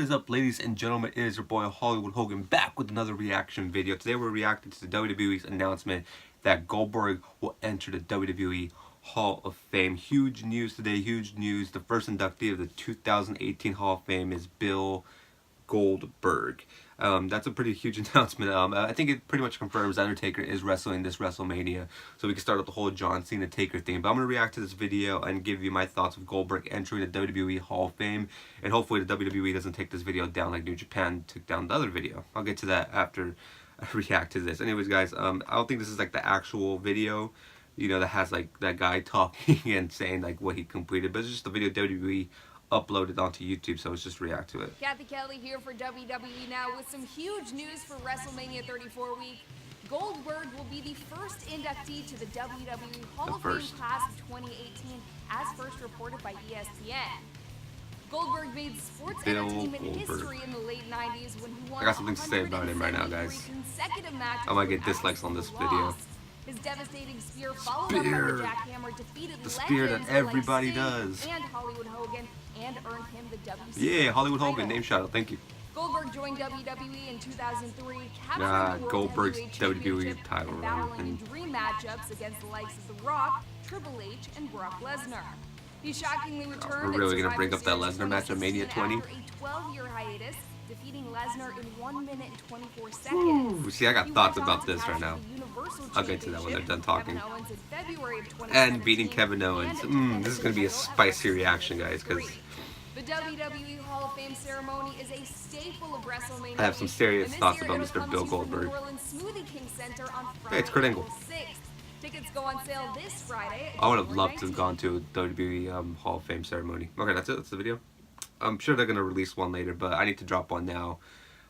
What is up, ladies and gentlemen? It is your boy Holguin back with another reaction video. Today we're reacting to the WWE's announcement that Goldberg will enter the WWE Hall of Fame. Huge news today, huge news. The first inductee of the 2018 Hall of Fame is Bill Goldberg. That's a pretty huge announcement. I think it pretty much confirms Undertaker is wrestling this WrestleMania, so we can start up the whole John Cena Taker thing. But I'm going to react to this video and give you my thoughts of Goldberg entering the WWE Hall of Fame, and hopefully the WWE doesn't take this video down like New Japan took down the other video. I'll get to that after I react to this. Anyways, guys, I don't think this is like the actual video, you know, that has like that guy talking and saying like what he completed, but it's just the video WWE uploaded onto YouTube, so let's just react to it. Kathy Kelly here for WWE Now with some huge news for WrestleMania 34 week. Goldberg will be the first inductee to the WWE Hall of Fame class of 2018, as first reported by ESPN. Goldberg made sports entertainment history in the late 90s when he won. I got something to say about him right now, guys. I might get dislikes on this video. His devastating spear followed up by the jackhammer defeated the spear that everybody like does. And Hollywood Hogan and earned him the WCW Yeah, Hollywood Hogan, name shout out, thank you. Goldberg joined WWE in 2003, capturing the Goldberg's WWE title run, battling in dream matchups against the likes of The Rock, Triple H, and Brock Lesnar. He shockingly returned. We're really gonna bring up that Lesnar match at Mania 20. After a 12-year hiatus, defeating Lesnar in 1 minute and 24 seconds. Ooh, see, I got thoughts about this right now. I'll get to that when they're done talking. And beating Kevin Owens. This is gonna be a spicy reaction, guys, because the WWE Hall of Fame ceremony is a staple of WrestleMania. I have some serious thoughts about Mr. Bill Goldberg. Hey, it's Kurt Angle. Tickets go on sale this Friday. I would have loved to have gone to a WWE Hall of Fame ceremony. Okay, that's it. That's the video. I'm sure they're gonna release one later, but I need to drop one now.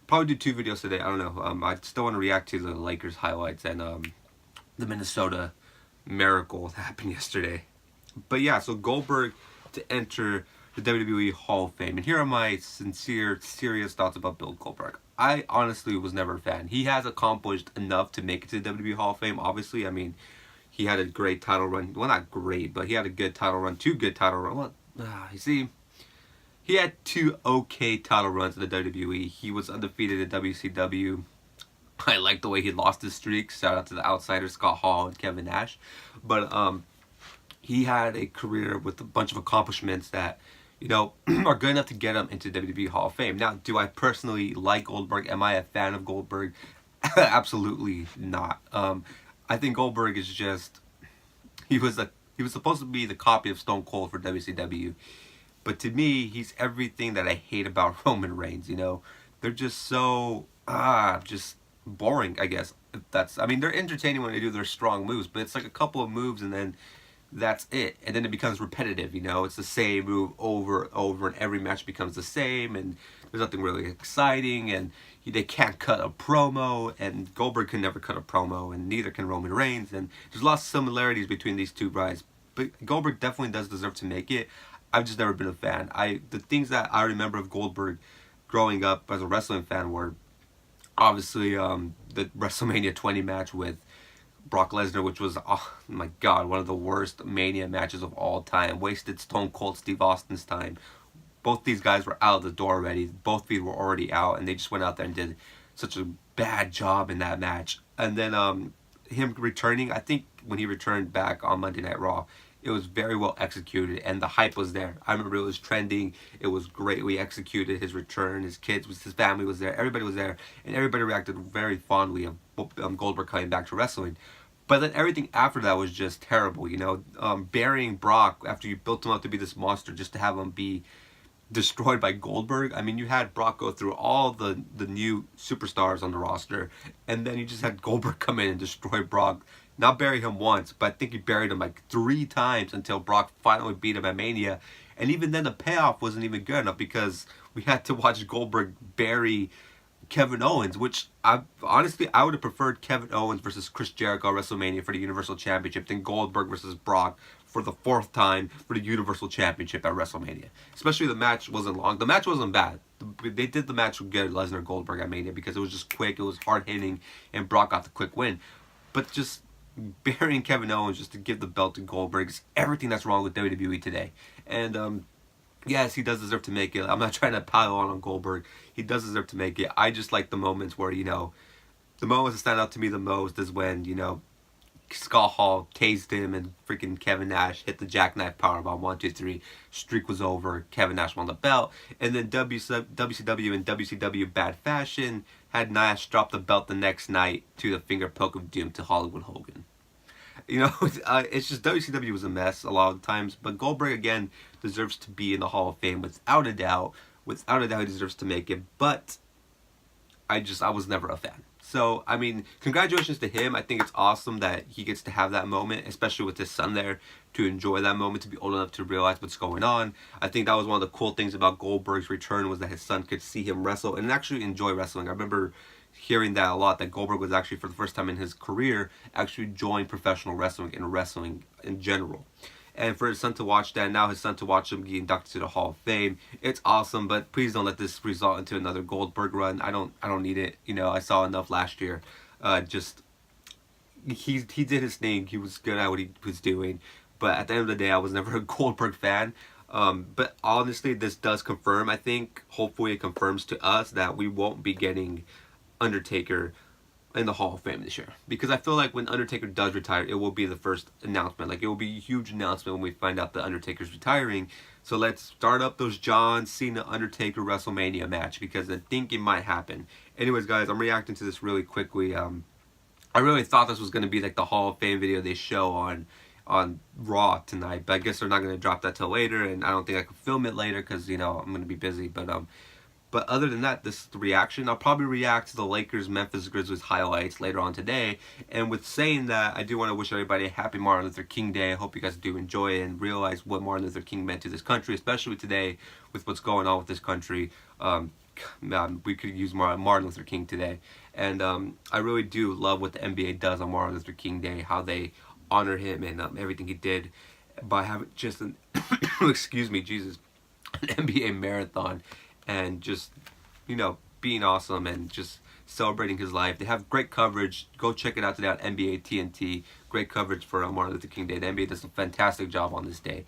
Probably do 2 videos today. I don't know. I still want to react to the Lakers highlights and the Minnesota miracle that happened yesterday. But yeah, so Goldberg to enter the WWE Hall of Fame. And here are my sincere, serious thoughts about Bill Goldberg. I honestly was never a fan. He has accomplished enough to make it to the WWE Hall of Fame, obviously. I mean, he had a great title run. Well, not great, but he had a good title run. 2 good title runs. Well, you see, he had 2 okay title runs in the WWE. He was undefeated in WCW. I like the way he lost his streak. Shout out to the Outsiders, Scott Hall and Kevin Nash. But he had a career with a bunch of accomplishments that, you know, are good enough to get him into WWE Hall of Fame. Now, do I personally like Goldberg? Am I a fan of Goldberg? Absolutely not. I think Goldberg is just, he was supposed to be the copy of Stone Cold for WCW. But to me, he's everything that I hate about Roman Reigns, you know. They're just so, just boring, I guess. I mean, they're entertaining when they do their strong moves, but it's like a couple of moves and then that's it. And then it becomes repetitive, you know. It's the same move over and over, and every match becomes the same, and there's nothing really exciting, and they can't cut a promo, and Goldberg can never cut a promo, and neither can Roman Reigns, and there's lots of similarities between these two guys. But Goldberg definitely does deserve to make it. I've just never been a fan. The things that I remember of Goldberg growing up as a wrestling fan were obviously the WrestleMania 20 match with Brock Lesnar, which was, oh my god, one of the worst Mania matches of all time. Wasted Stone Cold Steve Austin's time. Both these guys were out of the door already. Both feet were already out, and they just went out there and did such a bad job in that match. And then him returning, I think when he returned back on Monday Night Raw, it was very well executed, and the hype was there. I remember it was trending. It was greatly executed. His return, his kids, his family was there. Everybody was there, and everybody reacted very fondly of Goldberg coming back to wrestling. But then everything after that was just terrible, you know. Burying Brock after you built him up to be this monster, just to have him be destroyed by Goldberg. I mean, you had Brock go through all the new superstars on the roster, and then you just had Goldberg come in and destroy Brock. Not bury him once, but I think he buried him like 3 times until Brock finally beat him at Mania. And even then the payoff wasn't even good enough, because we had to watch Goldberg bury Kevin Owens, which honestly I would have preferred Kevin Owens versus Chris Jericho at WrestleMania for the Universal Championship than Goldberg versus Brock for the 4th time for the Universal Championship at WrestleMania. Especially the match wasn't long. The match wasn't bad. They did the match with Lesnar Goldberg at Mania because it was just quick, it was hard hitting, and Brock got the quick win. But just burying Kevin Owens just to give the belt to Goldberg is everything that's wrong with WWE today. And yes, he does deserve to make it. I'm not trying to pile on Goldberg. He does deserve to make it. I just like the moments where, the moments that stand out to me the most is when, Scott Hall tased him and freaking Kevin Nash hit the jackknife powerbomb 1, 2, 3. Streak was over. Kevin Nash won the belt. And then WCW and WCW bad fashion had Nash drop the belt the next night to the finger poke of doom to Hollywood Hogan. It's just WCW was a mess a lot of the times, but Goldberg again deserves to be in the Hall of Fame without a doubt. Without a doubt, he deserves to make it. But I was never a fan. So I mean, congratulations to him. I think it's awesome that he gets to have that moment, especially with his son there, to enjoy that moment, to be old enough to realize what's going on. I think that was one of the cool things about Goldberg's return, was that his son could see him wrestle and actually enjoy wrestling. I remember hearing that a lot, that Goldberg was actually, for the first time in his career, actually enjoying professional wrestling and wrestling in general. And for his son to watch that, now his son to watch him get inducted to the Hall of Fame, it's awesome. But please don't let this result into another Goldberg run. I don't need it. I saw enough last year. He did his thing. He was good at what he was doing. But at the end of the day, I was never a Goldberg fan. But honestly, this does confirm, I think, hopefully it confirms to us that we won't be getting Undertaker in the Hall of Fame this year, because I feel like when Undertaker does retire, it will be the first announcement. Like, it will be a huge announcement when we find out that Undertaker's retiring. So let's start up those John Cena Undertaker WrestleMania match, because I think it might happen. Anyways, guys, I'm reacting to this really quickly. I really thought this was going to be like the Hall of Fame video they show on Raw tonight, but I guess they're not going to drop that till later, and I don't think I can film it later because I'm going to be busy. But other than that, this is the reaction. I'll probably react to the Lakers-Memphis Grizzlies highlights later on today. And with saying that, I do want to wish everybody a happy Martin Luther King Day. I hope you guys do enjoy it and realize what Martin Luther King meant to this country, especially today with what's going on with this country. We could use Martin Luther King today. And I really do love what the NBA does on Martin Luther King Day, how they honor him and everything he did by having just an, excuse me, Jesus, an NBA marathon. And just, being awesome and just celebrating his life. They have great coverage. Go check it out today on NBA TNT. Great coverage for Martin Luther King Day. The NBA does a fantastic job on this day.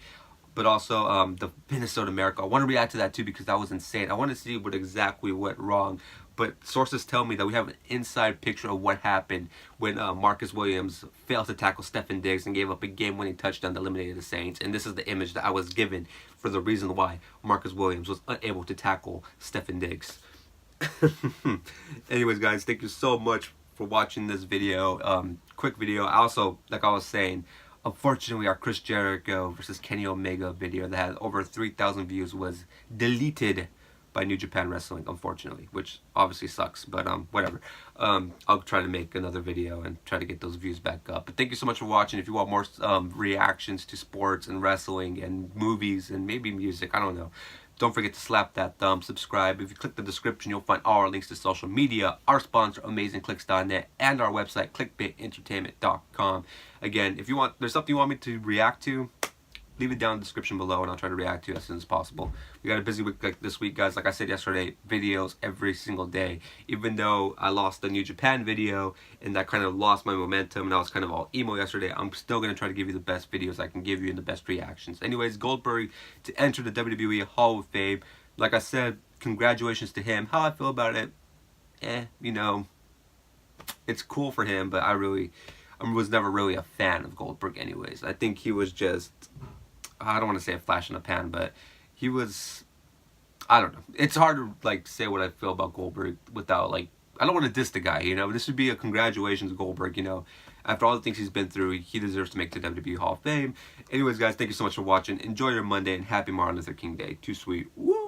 But also the Minnesota Miracle. I want to react to that too, because that was insane. I want to see what exactly went wrong. But sources tell me that we have an inside picture of what happened when Marcus Williams failed to tackle Stephen Diggs and gave up a game-winning touchdown that eliminated the Saints. And this is the image that I was given for the reason why Marcus Williams was unable to tackle Stephen Diggs. Anyways, guys, thank you so much for watching this video. Quick video. Also, like I was saying, unfortunately, our Chris Jericho versus Kenny Omega video that had over 3,000 views was deleted by New Japan Wrestling, unfortunately, which obviously sucks, but whatever. I'll try to make another video and try to get those views back up. But thank you so much for watching. If you want more reactions to sports and wrestling and movies and maybe music, I don't know, don't forget to slap that thumb, subscribe. If you click the description, you'll find all our links to social media, our sponsor, AmazingClicks.net, and our website, clickbaitentertainment.com. Again, if there's something you want me to react to, leave it down in the description below and I'll try to react to it as soon as possible. We got a busy week like this week, guys. Like I said yesterday, videos every single day. Even though I lost the New Japan video and that kind of lost my momentum and I was kind of all emo yesterday, I'm still going to try to give you the best videos I can give you and the best reactions. Anyways, Goldberg to enter the WWE Hall of Fame. Like I said, congratulations to him. How I feel about it, it's cool for him, but I was never really a fan of Goldberg anyways. I think he was just, I don't want to say a flash in the pan, but he was, I don't know. It's hard to say what I feel about Goldberg without I don't want to diss the guy, This would be a congratulations Goldberg, After all the things he's been through, he deserves to make the WWE Hall of Fame. Anyways, guys, thank you so much for watching. Enjoy your Monday and happy Martin Luther King Day. Too sweet. Woo!